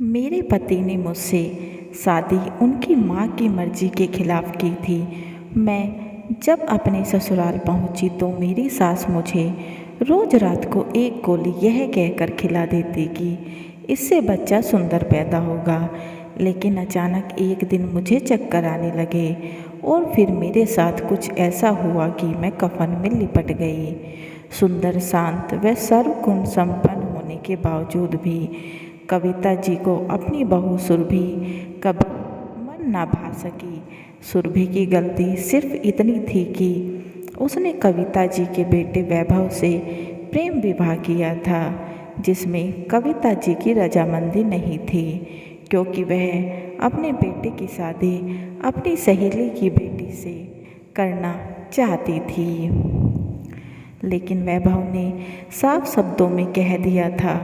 मेरे पति ने मुझसे शादी उनकी माँ की मर्जी के खिलाफ की थी। मैं जब अपने ससुराल पहुंची तो मेरी सास मुझे रोज रात को एक गोली यह कहकर खिला देती कि इससे बच्चा सुंदर पैदा होगा। लेकिन अचानक एक दिन मुझे चक्कर आने लगे और फिर मेरे साथ कुछ ऐसा हुआ कि मैं कफन में लिपट गई। सुंदर, शांत व सर्वगुण संपन्न होने के बावजूद भी कविता जी को अपनी बहू सुरभि कभी मन ना भा सकी। सुरभि की गलती सिर्फ इतनी थी कि उसने कविता जी के बेटे वैभव से प्रेम विवाह किया था, जिसमें कविता जी की रजामंदी नहीं थी, क्योंकि वह अपने बेटे की शादी अपनी सहेली की बेटी से करना चाहती थी। लेकिन वैभव ने साफ शब्दों में कह दिया था,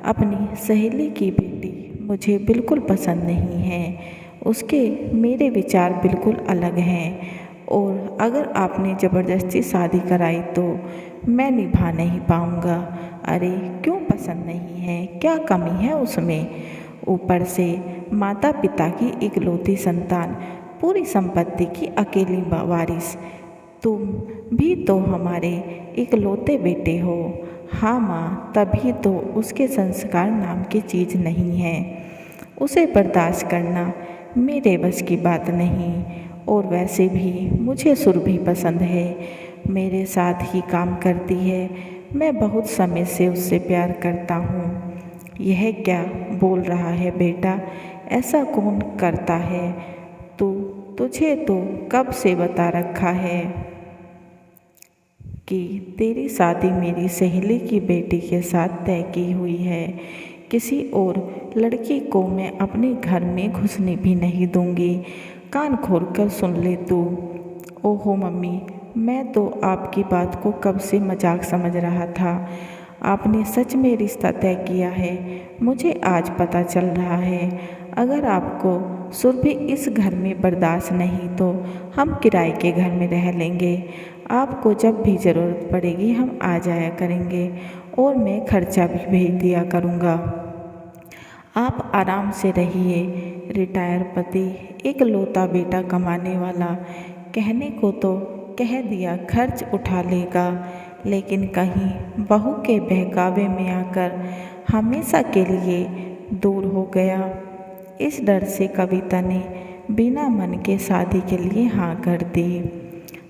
अपनी सहेली की बेटी मुझे बिल्कुल पसंद नहीं है, उसके मेरे विचार बिल्कुल अलग हैं और अगर आपने ज़बरदस्ती शादी कराई तो मैं निभा नहीं पाऊँगा। अरे क्यों पसंद नहीं है, क्या कमी है उसमें? ऊपर से माता पिता की इकलौती संतान, पूरी संपत्ति की अकेली वारिस, तुम भी तो हमारे इकलौते बेटे हो। हाँ माँ, तभी तो उसके संस्कार नाम की चीज़ नहीं है, उसे बर्दाश्त करना मेरे बस की बात नहीं। और वैसे भी मुझे सुरभि पसंद है, मेरे साथ ही काम करती है, मैं बहुत समय से उससे प्यार करता हूँ। यह क्या बोल रहा है बेटा, ऐसा कौन करता है? तुझे तो कब से बता रखा है कि तेरी शादी मेरी सहेली की बेटी के साथ तय की हुई है। किसी और लड़की को मैं अपने घर में घुसने भी नहीं दूंगी। कान खोल कर सुन ले तू। ओहो मम्मी, मैं तो आपकी बात को कब से मजाक समझ रहा था। आपने सच में रिश्ता तय किया है, मुझे आज पता चल रहा है। अगर आपको सुरभि इस घर में बर्दाश्त नहीं तो हम किराए के घर में रह लेंगे। आपको जब भी ज़रूरत पड़ेगी हम आ जाया करेंगे और मैं खर्चा भी भेज दिया करूँगा। आप आराम से रहिए। रिटायर पति, इकलौता बेटा कमाने वाला, कहने को तो कह दिया खर्च उठा लेगा, लेकिन कहीं बहू के बहकावे में आकर हमेशा के लिए दूर हो गया। इस डर से कविता ने बिना मन के शादी के लिए हाँ कर दी।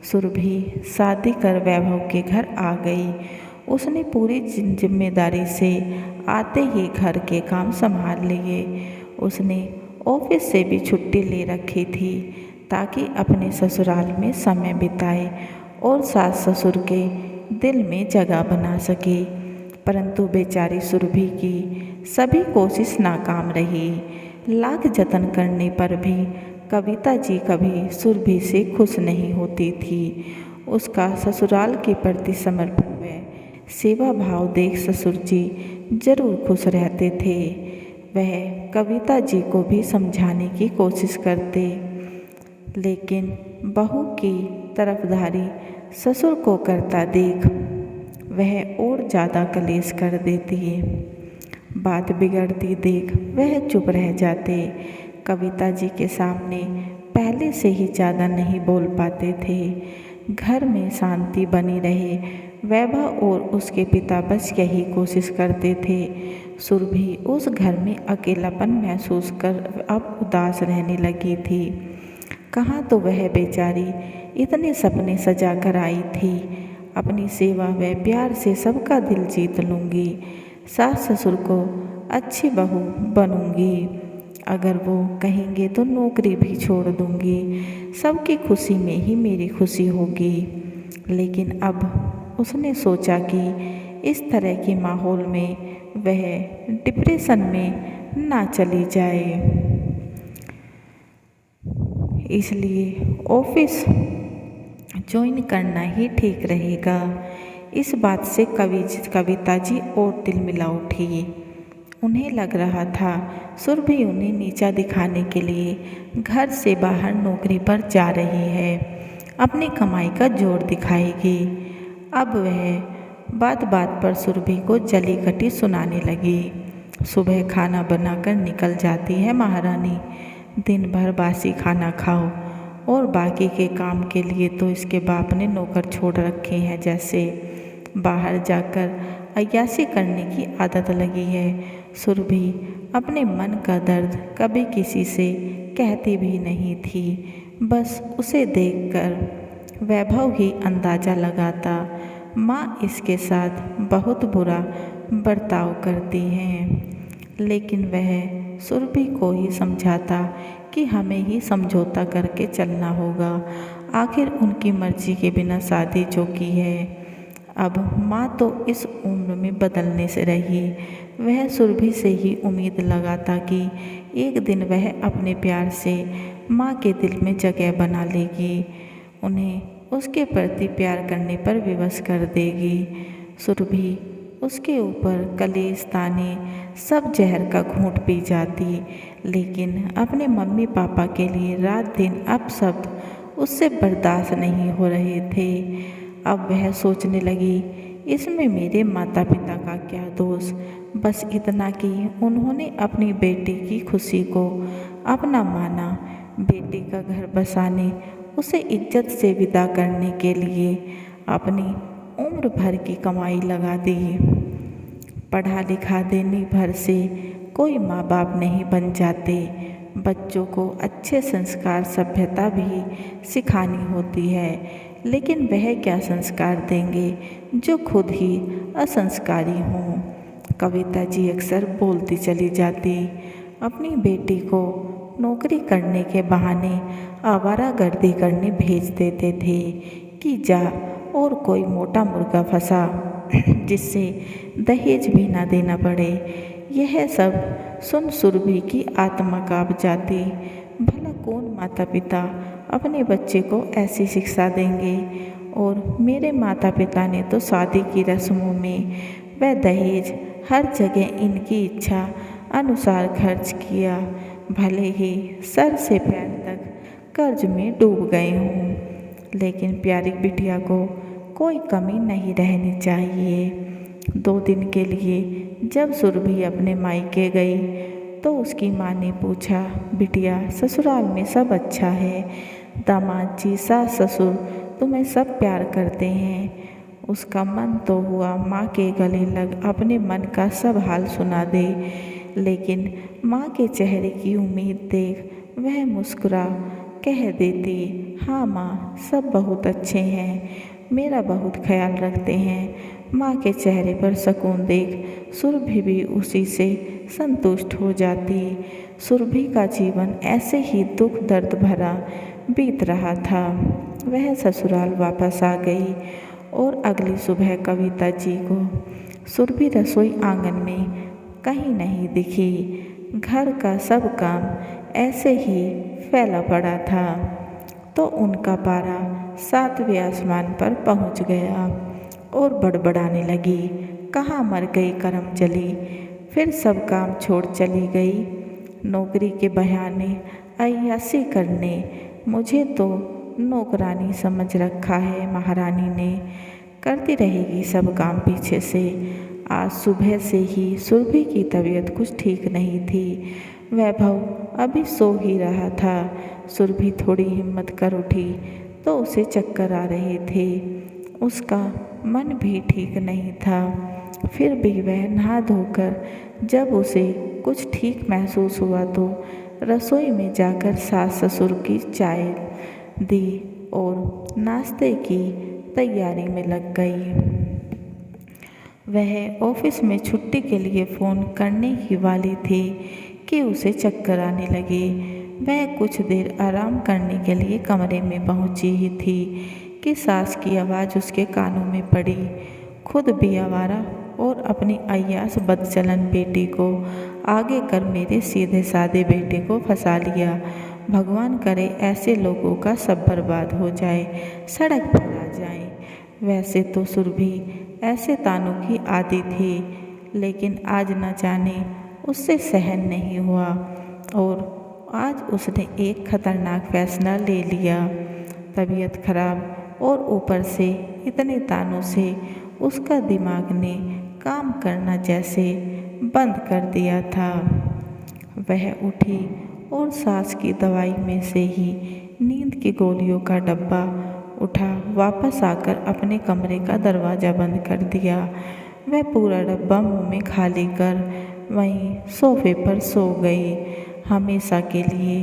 सुरभि शादी कर वैभव के घर आ गई। उसने पूरी जिम्मेदारी से आते ही घर के काम संभाल लिए। उसने ऑफिस से भी छुट्टी ले रखी थी ताकि अपने ससुराल में समय बिताए और सास ससुर के दिल में जगह बना सके। परंतु बेचारी सुरभि की सभी कोशिश नाकाम रही। लाख जतन करने पर भी कविता जी कभी सुरभि से खुश नहीं होती थी। उसका ससुराल के प्रति समर्पण व सेवा भाव देख ससुर जी जरूर खुश रहते थे। वह कविता जी को भी समझाने की कोशिश करते, लेकिन बहू की तरफदारी ससुर को करता देख वह और ज़्यादा कलेश कर देती। बात बिगड़ती देख वह चुप रह जाते। कविता जी के सामने पहले से ही ज़्यादा नहीं बोल पाते थे। घर में शांति बनी रहे, वैभव और उसके पिता बस यही कोशिश करते थे। सुरभि उस घर में अकेलापन महसूस कर अब उदास रहने लगी थी। कहाँ तो वह बेचारी इतने सपने सजा कर आई थी, अपनी सेवा व प्यार से सबका दिल जीत लूँगी, सास ससुर को अच्छी बहू बनूँगी, अगर वो कहेंगे तो नौकरी भी छोड़ दूँगी, सबकी खुशी में ही मेरी खुशी होगी। लेकिन अब उसने सोचा कि इस तरह के माहौल में वह डिप्रेशन में ना चली जाए, इसलिए ऑफिस ज्वाइन करना ही ठीक रहेगा। इस बात से कविता जी और तिलमिला उठी। उन्हें लग रहा था सुरभि उन्हें नीचा दिखाने के लिए घर से बाहर नौकरी पर जा रही है, अपनी कमाई का जोर दिखाएगी। अब वह बात बात पर सुरभि को जली कटी सुनाने लगी। सुबह खाना बनाकर निकल जाती है महारानी। दिन भर बासी खाना खाओ और बाकी के काम के लिए तो इसके बाप ने नौकर छोड़ रखे हैं। जैसे बाहर जाकर अय्याशी करने की आदत लगी है। सुरभि अपने मन का दर्द कभी किसी से कहती भी नहीं थी। बस उसे देखकर वैभव ही अंदाज़ा लगाता माँ इसके साथ बहुत बुरा बर्ताव करती हैं। लेकिन वह सुरभि को ही समझाता कि हमें ही समझौता करके चलना होगा। आखिर उनकी मर्जी के बिना शादी जो की है। अब माँ तो इस उम्र में बदलने से रही। वह सुरभि से ही उम्मीद लगाता कि एक दिन वह अपने प्यार से माँ के दिल में जगह बना लेगी, उन्हें उसके प्रति प्यार करने पर विवश कर देगी। सुरभि उसके ऊपर कलेश ताने सब जहर का घूंट पी जाती, लेकिन अपने मम्मी पापा के लिए रात दिन अपशब्द उससे बर्दाश्त नहीं हो रहे थे। अब वह सोचने लगी, इसमें मेरे माता पिता का क्या दोष, बस इतना कि उन्होंने अपनी बेटी की खुशी को अपना माना। बेटी का घर बसाने, उसे इज्जत से विदा करने के लिए अपनी उम्र भर की कमाई लगा दी। पढ़ा लिखा देने भर से कोई माँ बाप नहीं बन जाते। बच्चों को अच्छे संस्कार सभ्यता भी सिखानी होती है, लेकिन वह क्या संस्कार देंगे जो खुद ही असंस्कारी हों। कविता जी अक्सर बोलती चली जाती, अपनी बेटी को नौकरी करने के बहाने आवारागर्दी करने भेज देते थे कि जा और कोई मोटा मुर्गा फंसा जिससे दहेज भी ना देना पड़े। यह सब सुन सुरभि की आत्मा काँप जाती। भला कौन माता पिता अपने बच्चे को ऐसी शिक्षा देंगे। और मेरे माता पिता ने तो शादी की रस्मों में व दहेज हर जगह इनकी इच्छा अनुसार खर्च किया, भले ही सर से पैर तक कर्ज में डूब गए हों, लेकिन प्यारी बिटिया को कोई कमी नहीं रहनी चाहिए। 2 दिन के लिए जब सुरभि अपने मायके गई तो उसकी माँ ने पूछा, बिटिया ससुराल में सब अच्छा है, दामाद जी सास ससुर तुम्हें सब प्यार करते हैं। उसका मन तो हुआ माँ के गले लग अपने मन का सब हाल सुना दे, लेकिन माँ के चेहरे की उम्मीद देख वह मुस्कुरा कह देती, हाँ माँ सब बहुत अच्छे हैं, मेरा बहुत ख्याल रखते हैं। माँ के चेहरे पर सुकून देख सुरभि भी उसी से संतुष्ट हो जाती। सुरभि का जीवन ऐसे ही दुख दर्द भरा बीत रहा था। वह ससुराल वापस आ गई और अगली सुबह कविता जी को सुरभि रसोई आंगन में कहीं नहीं दिखी। घर का सब काम ऐसे ही फैला पड़ा था तो उनका पारा 7वें आसमान पर पहुंच गया और बड़बड़ाने लगी, कहाँ मर गई करम चली, फिर सब काम छोड़ चली गई नौकरी के बहाने अय्याशी करने। मुझे तो नौकरानी समझ रखा है महारानी ने, करती रहेगी सब काम पीछे से। आज सुबह से ही सुरभि की तबीयत कुछ ठीक नहीं थी। वैभव अभी सो ही रहा था। सुरभि थोड़ी हिम्मत कर उठी तो उसे चक्कर आ रहे थे। उसका मन भी ठीक नहीं था। फिर भी वह नहा धोकर जब उसे कुछ ठीक महसूस हुआ तो रसोई में जाकर सास ससुर की चाय दी और नाश्ते की तैयारी में लग गई। वह ऑफिस में छुट्टी के लिए फ़ोन करने ही वाली थी कि उसे चक्कर आने लगे। वह कुछ देर आराम करने के लिए कमरे में पहुंची ही थी कि सास की आवाज़ उसके कानों में पड़ी। खुद भी आवारा और अपनी अय्याश बदचलन बेटी को आगे कर मेरे सीधे साधे बेटे को फंसा लिया। भगवान करे ऐसे लोगों का सब बर्बाद हो जाए, सड़क पर आ जाए। वैसे तो सुरभि ऐसे तानों की आदी थी, लेकिन आज न जाने उससे सहन नहीं हुआ और आज उसने एक खतरनाक फैसला ले लिया। तबीयत खराब और ऊपर से इतने तानों से उसका दिमाग ने काम करना जैसे बंद कर दिया था। वह उठी और सास की दवाई में से ही नींद की गोलियों का डब्बा उठा वापस आकर अपने कमरे का दरवाज़ा बंद कर दिया। वह पूरा डब्बा मुंह में खाली कर वहीं सोफे पर सो गई हमेशा के लिए।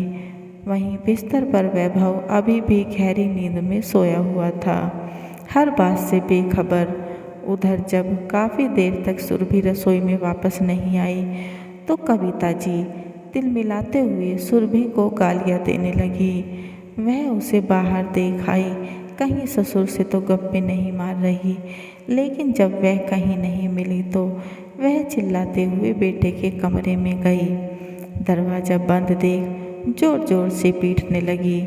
वहीं बिस्तर पर वैभव अभी भी गहरी नींद में सोया हुआ था, हर बात से बेखबर। उधर जब काफ़ी देर तक सुरभि रसोई में वापस नहीं आई तो कविता जी तिलमिलाते हुए सुरभि को गालियाँ देने लगी। वह उसे बाहर देख आई, कहीं ससुर से तो गप्पे नहीं मार रही, लेकिन जब वह कहीं नहीं मिली तो वह चिल्लाते हुए बेटे के कमरे में गई। दरवाज़ा बंद देख जोर जोर से पीटने लगी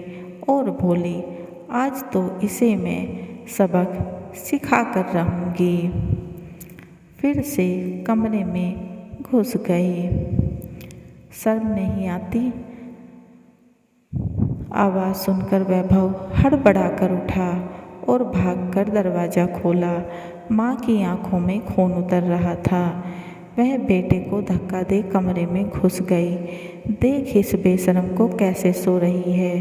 और बोली, आज तो इसे मैं सबक सिखा कर रहूँगी। फिर से कमरे में घुस गई। शर्म नहीं आती? आवाज़ सुनकर वैभव हड़बड़ा कर उठा और भागकर दरवाज़ा खोला। माँ की आंखों में खून उतर रहा था। वह बेटे को धक्का दे कमरे में घुस गई। देख इस बेशरम को कैसे सो रही है।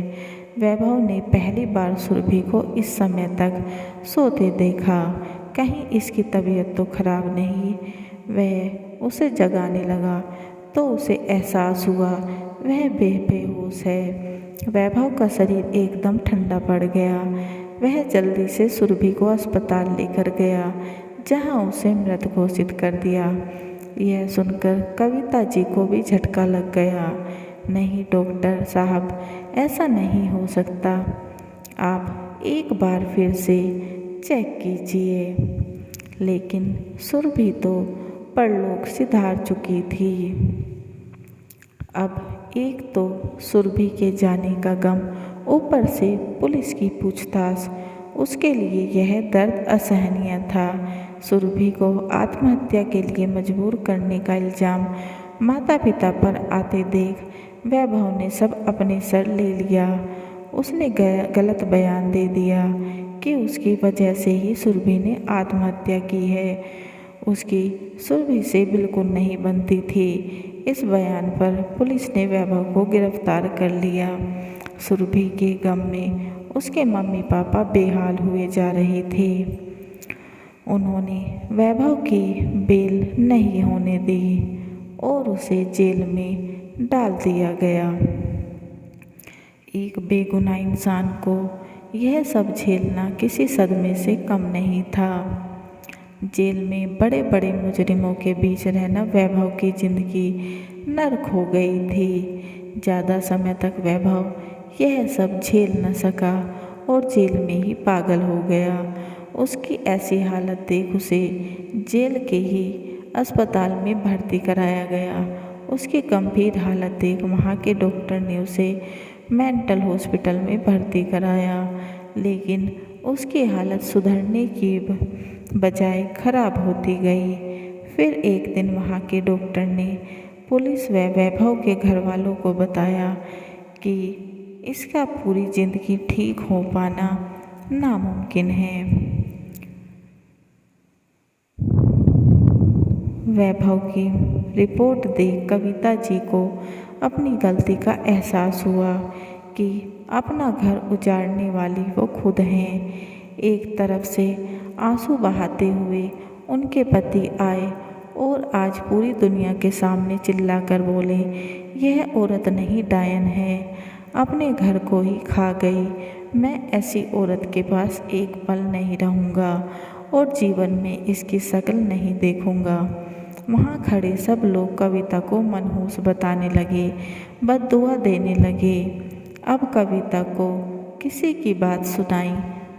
वैभव ने पहली बार सुरभि को इस समय तक सोते देखा। कहीं इसकी तबीयत तो खराब नहीं। वह उसे जगाने लगा तो उसे एहसास हुआ वह बेहोश है। वैभव का शरीर एकदम ठंडा पड़ गया। वह जल्दी से सुरभि को अस्पताल लेकर गया, जहां उसे मृत घोषित कर दिया। यह सुनकर कविता जी को भी झटका लग गया। नहीं डॉक्टर साहब, ऐसा नहीं हो सकता। आप एक बार फिर से चेक कीजिए। लेकिन सुरभि तो परलोक सिधार चुकी थी। अब एक तो सुरभि के जाने का गम, ऊपर से पुलिस की पूछताछ। उसके लिए यह दर्द असहनीय था। सुरभि को आत्महत्या के लिए मजबूर करने का इल्ज़ाम माता पिता पर आते देख वैभव ने सब अपने सर ले लिया। उसने गलत बयान दे दिया कि उसकी वजह से ही सुरभि ने आत्महत्या की है। उसकी सुरभि से बिल्कुल नहीं बनती थी। इस बयान पर पुलिस ने वैभव को गिरफ्तार कर लिया। सुरभि के गम में उसके मम्मी पापा बेहाल हुए जा रहे थे। उन्होंने वैभव की बेल नहीं होने दी और उसे जेल में डाल दिया गया। एक बेगुनाह इंसान को यह सब झेलना किसी सदमे से कम नहीं था। जेल में बड़े बड़े मुजरिमों के बीच रहना वैभव की जिंदगी नर्क हो गई थी। ज़्यादा समय तक वैभव यह सब झेल न सका और जेल में ही पागल हो गया। उसकी ऐसी हालत देख उसे जेल के ही अस्पताल में भर्ती कराया गया। उसकी गंभीर हालत देख वहाँ के डॉक्टर ने उसे मेंटल हॉस्पिटल में भर्ती कराया, लेकिन उसकी हालत सुधरने की बजाय खराब होती गई। फिर एक दिन वहाँ के डॉक्टर ने पुलिस व वैभव के घर वालों को बताया कि इसका पूरी जिंदगी ठीक हो पाना नामुमकिन है। वैभव की रिपोर्ट देख कविता जी को अपनी गलती का एहसास हुआ कि अपना घर उजाड़ने वाली वो खुद हैं। एक तरफ से आंसू बहाते हुए उनके पति आए और आज पूरी दुनिया के सामने चिल्लाकर बोले, यह औरत नहीं डायन है, अपने घर को ही खा गई। मैं ऐसी औरत के पास एक पल नहीं रहूँगा और जीवन में इसकी शक्ल नहीं देखूँगा। वहाँ खड़े सब लोग कविता को मनहूस बताने लगे, बद्दुआ देने लगे। अब कविता को किसी की बात सुनाई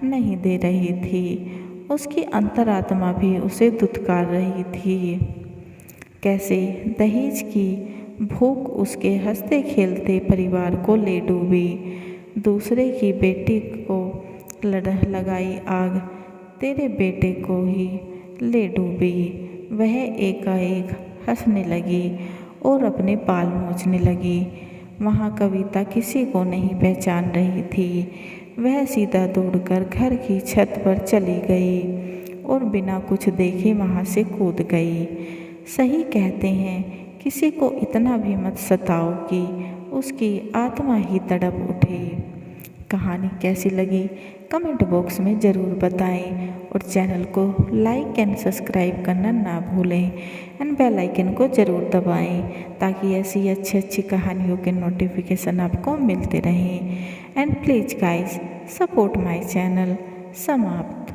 नहीं दे रही थी। उसकी अंतरात्मा भी उसे दुत्कार रही थी। कैसे दहेज की भूख उसके हंसते खेलते परिवार को ले डूबी। दूसरे की बेटी को लगाई आग, तेरे बेटे को ही ले डूबी। वह एकाएक हंसने लगी और अपने बाल नोचने लगी। वहाँ कविता किसी को नहीं पहचान रही थी। वह सीधा दौड़कर घर की छत पर चली गई और बिना कुछ देखे वहाँ से कूद गई। सही कहते हैं, किसी को इतना भी मत सताओ कि उसकी आत्मा ही तड़प उठे। कहानी कैसी लगी कमेंट बॉक्स में ज़रूर बताएं और चैनल को लाइक एंड सब्सक्राइब करना ना भूलें एंड बेल आइकन को ज़रूर दबाएं ताकि ऐसी अच्छी अच्छी कहानियों के नोटिफिकेशन आपको मिलते रहें। And please guys support my channel. समाप्त।